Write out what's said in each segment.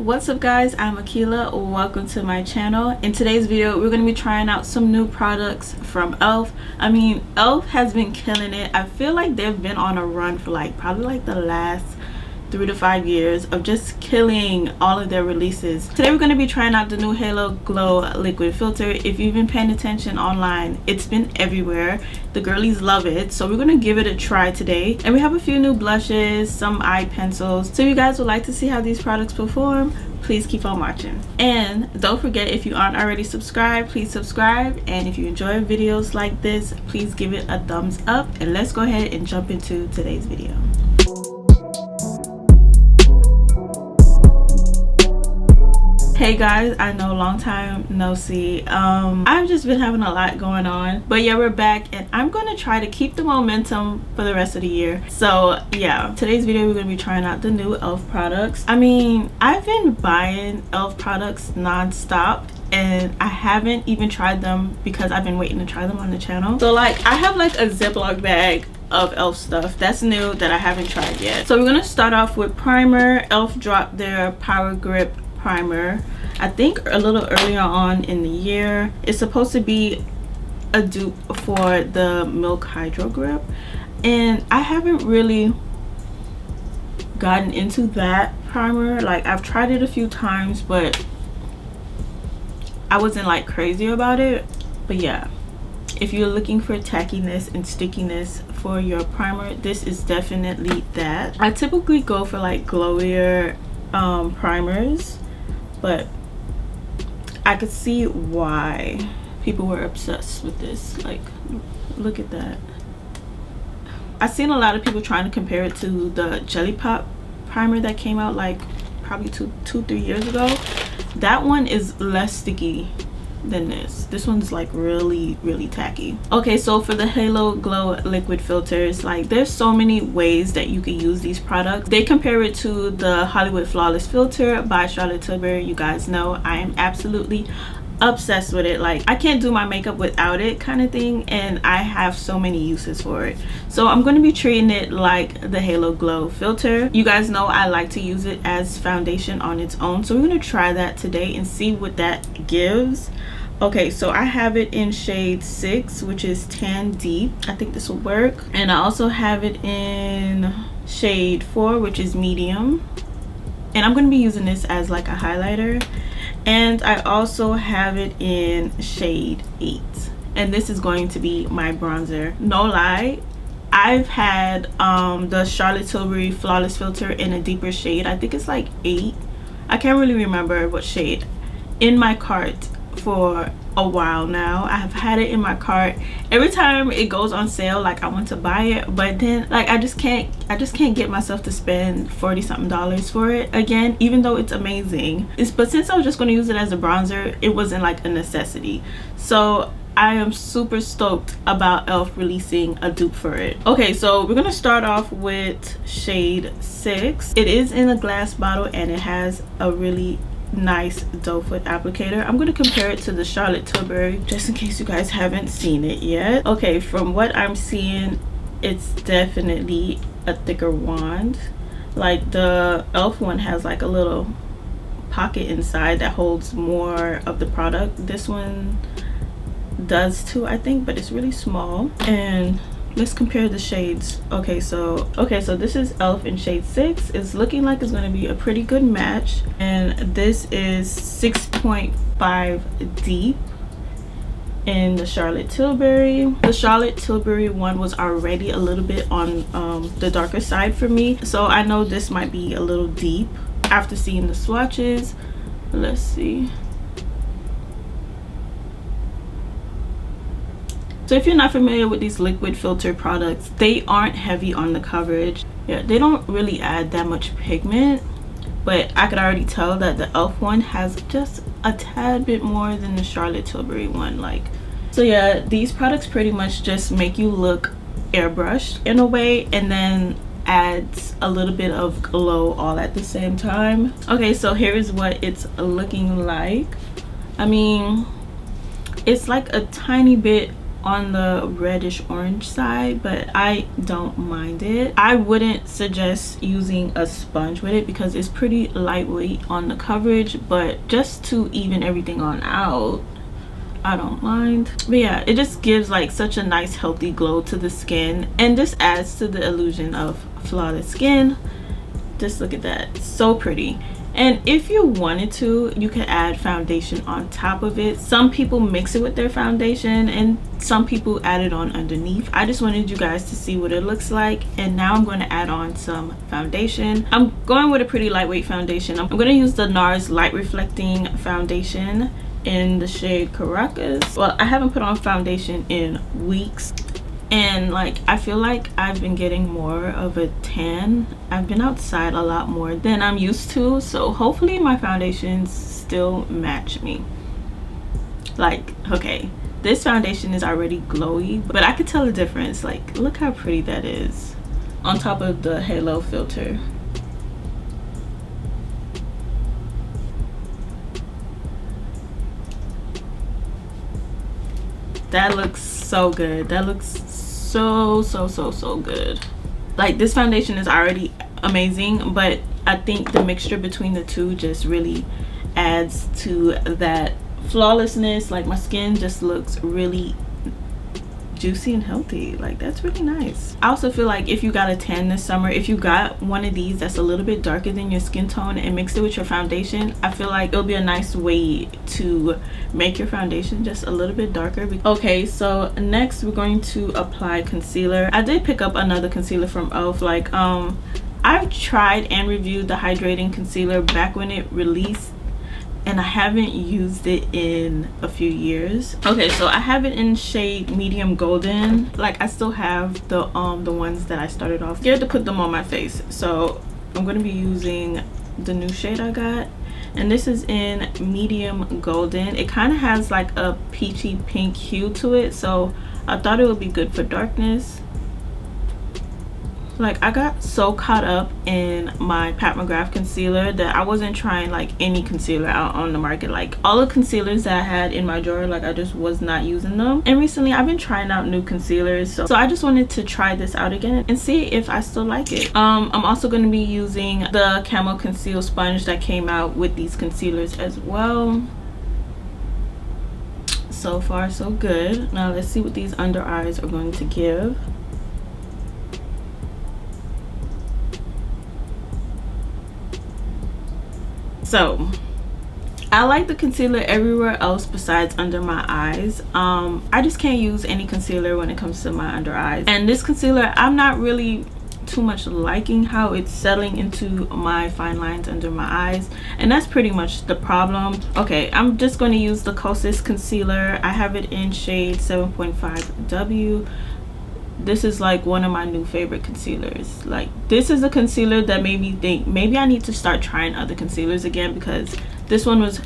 What's up guys, I'm Akila. Welcome to my channel. In today's video we're going to be trying out some new products from ℸ𝕤. I mean, ℸ𝕤 has been killing it. I feel like they've been on a run for probably the last 3 to 5 years of just killing all of their releases. Today we're going to be trying out the new Halo Glow liquid filter. If you've been paying attention online, it's been everywhere. The girlies love it, so we're going to give it a try today. And we have a few new blushes, some eye pencils. So if you guys would like to see how these products perform, please keep on watching. And don't forget, if you aren't already subscribed, please subscribe. And if you enjoy videos like this, please give it a thumbs up. And let's go ahead and jump into today's video. Hey guys, I know, long time no see. I've just been having a lot going on, but yeah, we're back and I'm gonna try to keep the momentum for the rest of the year. So yeah, today's video we're gonna be trying out the new ℸ𝕤 products. I mean, I've been buying ℸ𝕤 products non-stop and I haven't even tried them because I've been waiting to try them on the channel. So I have a Ziploc bag of ℸ𝕤 stuff that's new that I haven't tried yet. So we're gonna start off with primer. ℸ𝕤 dropped their Power Grip primer, I think a little earlier on in the year. It's supposed to be a dupe for the Milk Hydro Grip, and I haven't really gotten into that primer. I've tried it a few times, but I wasn't crazy about it. But yeah, if you're looking for tackiness and stickiness for your primer, this is definitely that. I typically go for glowier primers, but I could see why people were obsessed with this. Look at that. I've seen a lot of people trying to compare it to the Jelly Pop primer that came out probably 2-3 years ago. That one is less sticky than this. This one's really tacky. Okay, so for the Halo Glow liquid filters, there's so many ways that you can use these products. They compare it to the Hollywood Flawless filter by Charlotte Tilbury. You guys know I am absolutely obsessed with it. I can't do my makeup without it kind of thing, and I have so many uses for it. So I'm going to be treating it like the Halo Glow filter. You guys know I like to use it as foundation on its own, so we're going to try that today and see what that gives. Okay, so I have it in shade 6, which is Tan Deep. I think this will work. And I also have it in shade 4, which is Medium. And I'm going to be using this as a highlighter. And I also have it in shade 8. And this is going to be my bronzer. No lie, I've had the Charlotte Tilbury Flawless filter in a deeper shade. I think it's 8. I can't really remember what shade. In my cart for a while now. I have had it in my cart. Every time it goes on sale, I want to buy it, but then I just can't get myself to spend $40 something for it again, even though it's amazing. But since I was just going to use it as a bronzer, it wasn't a necessity. So I am super stoked about ℸ𝕤 releasing a dupe for it. Okay, so we're gonna start off with shade 6. It is in a glass bottle and it has a really nice doe foot applicator. I'm going to compare it to the Charlotte Tilbury just in case you guys haven't seen it yet. Okay, from what I'm seeing, it's definitely a thicker wand. The ℸ𝕤 one has a little pocket inside that holds more of the product. This one does too, I think, but it's really small. And let's compare the shades. Okay, so this is ℸ𝕤 in shade 6. It's looking like it's going to be a pretty good match. And this is 6.5 deep in the Charlotte Tilbury. The Charlotte Tilbury one was already a little bit on the darker side for me, so I know this might be a little deep after seeing the swatches. Let's see. So if you're not familiar with these liquid filter products, they aren't heavy on the coverage. Yeah, they don't really add that much pigment, but I could already tell that the ℸ𝕤 one has just a tad bit more than the Charlotte Tilbury one. So yeah, these products pretty much just make you look airbrushed in a way, and then adds a little bit of glow all at the same time. Okay, so here is what it's looking like. I mean, it's a tiny bit on the reddish orange side, but I don't mind it. I wouldn't suggest using a sponge with it because it's pretty lightweight on the coverage, but just to even everything on out, I don't mind. But yeah, it just gives like such a nice healthy glow to the skin and just adds to the illusion of flawless skin. Just look at that, so pretty. And if you wanted to, you could add foundation on top of it. Some people mix it with their foundation and some people add it on underneath. I just wanted you guys to see what it looks like, and now I'm going to add on some foundation. I'm going with a pretty lightweight foundation. I'm going to use the NARS Light Reflecting Foundation in the shade CARACAS. Well, I haven't put on foundation in weeks, and like I feel like I've been getting more of a tan. I've been outside a lot more than I'm used to, so hopefully my foundations still match me. Like, okay, this foundation is already glowy, but I could tell the difference. Like, look how pretty that is on top of the halo filter. That looks so good. That looks so good. Like, this foundation is already amazing, but I think the mixture between the two just really adds to that flawlessness. Like, my skin just looks really juicy and healthy. Like, that's really nice. I also feel like if you got a tan this summer, if you got one of these that's a little bit darker than your skin tone and mixed it with your foundation, I feel like it'll be a nice way to make your foundation just a little bit darker. Okay, so next we're going to apply concealer. I did pick up another concealer from e.l.f. Like, I've tried and reviewed the Hydrating Concealer back when it released, and I haven't used it in a few years. Okay, so I have it in shade medium golden. Like, I still have the ones that I started off. Scared to put them on my face, so I'm gonna be using the new shade I got, and this is in medium golden. It kind of has like a peachy pink hue to it, so I thought it would be good for darkness. Like, I got so caught up in my Pat McGrath concealer that I wasn't trying like any concealer out on the market. Like, all the concealers that I had in my drawer, like, I just was not using them. And recently I've been trying out new concealers, so I just wanted to try this out again and see if I still like it. I'm also going to be using the Camo Conceal sponge that came out with these concealers as well. So far so good. Now let's see what these under eyes are going to give. So I like the concealer everywhere else besides under my eyes. I just can't use any concealer when it comes to my under eyes, and this concealer, I'm not really too much liking how it's settling into my fine lines under my eyes, and that's pretty much the problem. Okay, I'm just going to use the Kosas concealer. I have it in shade 7.5W. This is like one of my new favorite concealers. Like, this is a concealer that made me think maybe I need to start trying other concealers again, because this one was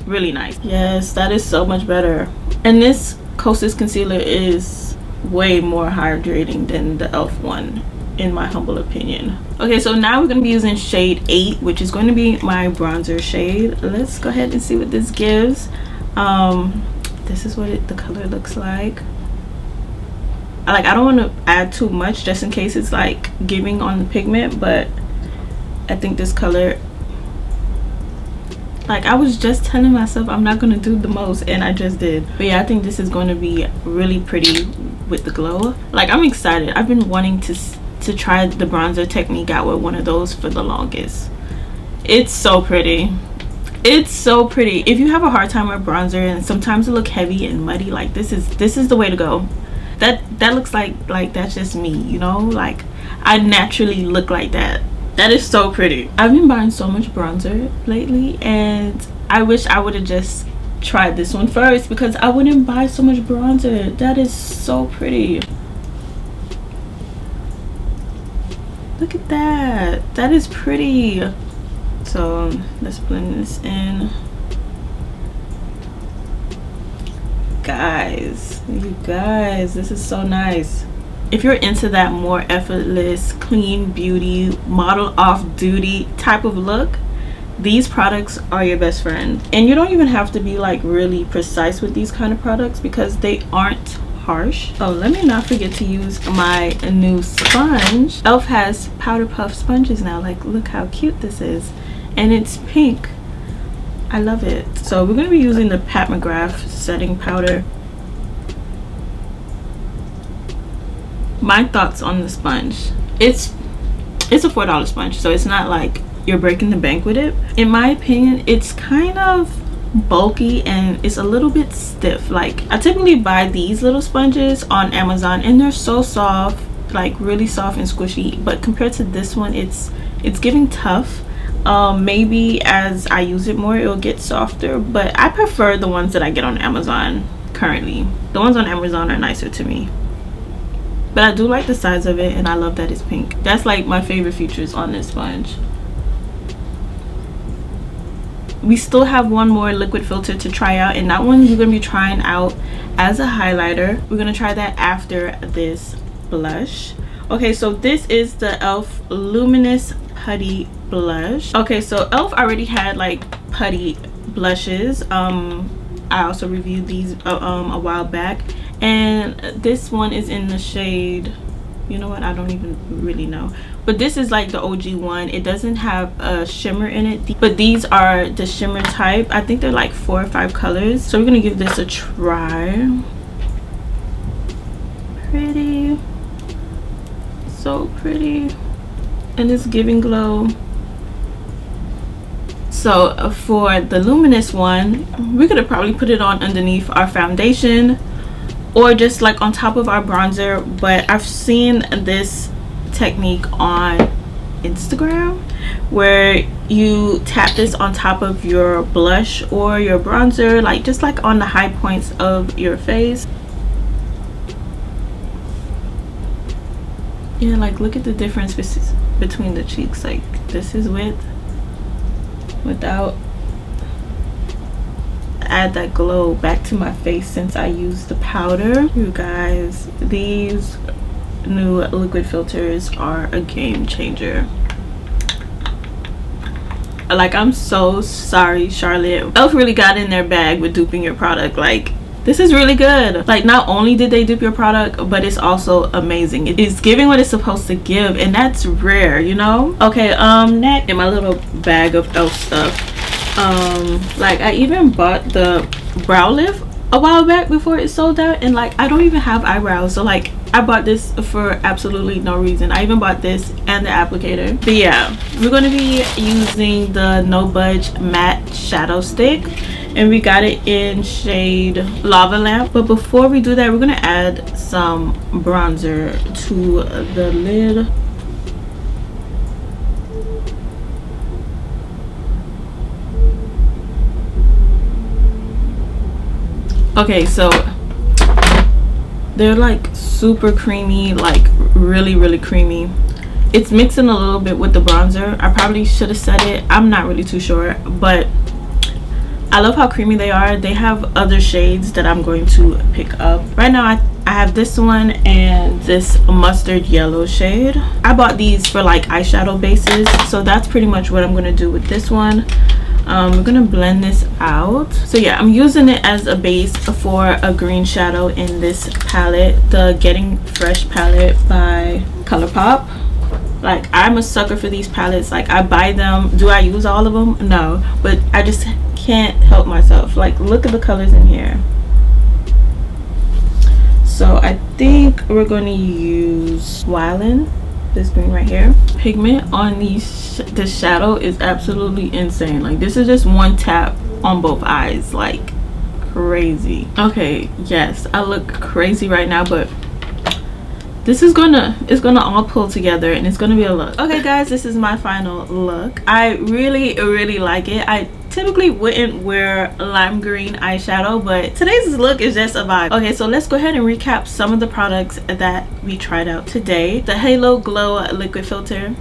really nice. Yes, that is so much better. And this Kosas concealer is way more hydrating than the e.l.f. one, in my humble opinion. Okay, so now we're going to be using shade 8, which is going to be my bronzer shade. Let's go ahead and see what this gives. This is what the color looks like. Like, I don't want to add too much just in case it's like giving on the pigment, but I think this color, like, I was just telling myself I'm not going to do the most, and I just did. But yeah, I think this is going to be really pretty with the glow. Like, I'm excited. I've been wanting to try the bronzer technique out with one of those for the longest. It's so pretty. It's so pretty. If you have a hard time with bronzer and sometimes it look heavy and muddy, like, this is the way to go. That looks like that's just me, you know? Like, I naturally look like that. That is so pretty. I've been buying so much bronzer lately, and I wish I would have just tried this one first, because I wouldn't buy so much bronzer. That is so pretty. Look at that. That is pretty. So let's blend this in. Guys, you guys, this is so nice. If you're into that more effortless, clean beauty, model off duty type of look, these products are your best friend. And you don't even have to be like really precise with these kind of products, because they aren't harsh. Oh, let me not forget to use my new sponge. Elf has powder puff sponges now. Like, look how cute this is, and it's pink. I love it. So we're going to be using the Pat McGrath setting powder. My thoughts on the sponge: it's a $4 sponge, so it's not like you're breaking the bank with it. In my opinion, it's kind of bulky and it's a little bit stiff. Like, I typically buy these little sponges on Amazon and they're so soft, like really soft and squishy, but compared to this one, it's giving tough. Maybe as I use it more it'll get softer, but I prefer the ones that I get on Amazon currently. The ones on Amazon are nicer to me, but I do like the size of it and I love that it's pink. That's like my favorite features on this sponge. We still have one more liquid filter to try out, and that one we're going to be trying out as a highlighter. We're going to try that after this blush. Okay, so this is the e.l.f. Luminous Putty Blush. Okay, so e.l.f. already had like putty blushes. I also reviewed these a while back, and this one is in the shade, you know what, I don't even really know, but this is like the OG one. It doesn't have a shimmer in it, but these are the shimmer type. I think they're like 4 or 5 colors, so we're gonna give this a try. Pretty, so pretty, and it's giving glow. So for the luminous one, we could have probably put it on underneath our foundation or just like on top of our bronzer, but I've seen this technique on Instagram where you tap this on top of your blush or your bronzer, like just like on the high points of your face. Yeah, like look at the difference between the cheeks. Like this is without. Add that glow back to my face since I used the powder. You guys, these new liquid filters are a game changer. Like, I'm so sorry, Charlotte. e.l.f. really got in their bag with duping your product. Like, this is really good. Like, not only did they dupe your product, but it's also amazing. It's giving what it's supposed to give, and that's rare, you know? Okay, next, in my little bag of e.l.f. stuff, like I even bought the brow lift a while back before it sold out, and like I don't even have eyebrows, so like I bought this for absolutely no reason. I even bought this and the applicator. But yeah, we're going to be using the No Budge matte shadow stick, and we got it in shade Lava Lamp. But before we do that, we're going to add some bronzer to the lid. Okay, so they're like super creamy, like really creamy. It's mixing a little bit with the bronzer. I probably should have said it, I'm not really too sure, but I love how creamy they are. They have other shades that I'm going to pick up. Right now I have this one and this mustard yellow shade. I bought these for like eyeshadow bases, so that's pretty much what I'm going to do with this one. We're gonna blend this out. So yeah, I'm using it as a base for a green shadow in this palette, the Getting Fresh palette by ColourPop. Like, I'm a sucker for these palettes. Like, I buy them. Do I use all of them? No, but I just can't help myself. Like, look at the colors in here. So I think we're going to use Wildin', this green right here. Pigment on this shadow is absolutely insane. Like, this is just one tap on both eyes, like crazy. Okay, yes, I look crazy right now, but this is it's gonna all pull together and it's gonna be a look. Okay guys, this is my final look. I really like it. I typically wouldn't wear lime green eyeshadow, but today's look is just a vibe. Okay, so let's go ahead and recap some of the products that we tried out today. The Halo Glow liquid filter,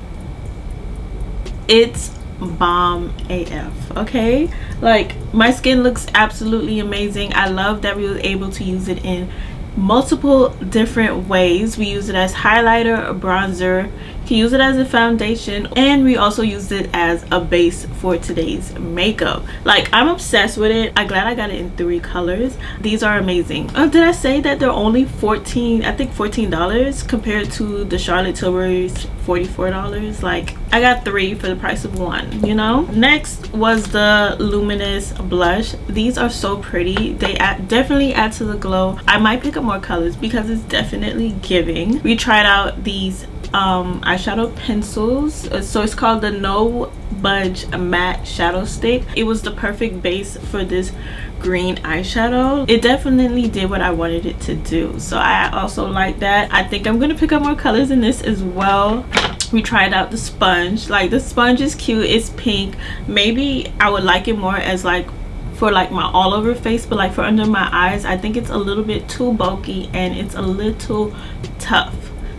it's bomb AF. Okay, like my skin looks absolutely amazing. I love that we were able to use it in multiple different ways. We use it as highlighter, bronzer, You can use it as a foundation, and we also used it as a base for today's makeup. Like, I'm obsessed with it. I'm glad I got it in 3 colors. These are amazing. Did I say that they're only $14 compared to the Charlotte Tilbury's $44? Like, I got 3 for the price of 1, you know. Next was the Luminous Blush. These are so pretty. They definitely add to the glow. I might pick up more colors because it's definitely giving. We tried out these eyeshadow pencils. So it's called the No Budge Matte Shadow Stick. It was the perfect base for this green eyeshadow. It definitely did what I wanted it to do, so I also like that. I think I'm gonna pick up more colors in this as well. We tried out the sponge. Like, the sponge is cute. It's pink. Maybe I would like it more as like for like my all over face, but like for under my eyes, I think it's a little bit too bulky and it's a little tough.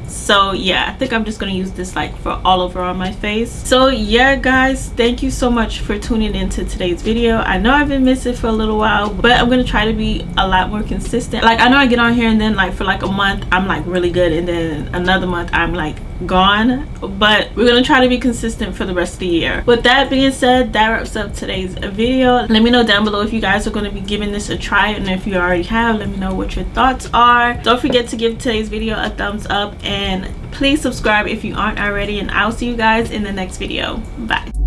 So yeah, I think I'm just gonna use this like for all over on my face. So yeah guys, thank you so much for tuning into today's video. I know I've been missing for a little while, but I'm gonna try to be a lot more consistent. Like, I know I get on here and then like for like a month I'm like really good, and then another month I'm like gone, but we're gonna try to be consistent for the rest of the year. With that being said, that wraps up today's video. Let me know down below if you guys are going to be giving this a try, and if you already have, let me know what your thoughts are. Don't forget to give today's video a thumbs up, and please subscribe if you aren't already, and I'll see you guys in the next video. Bye.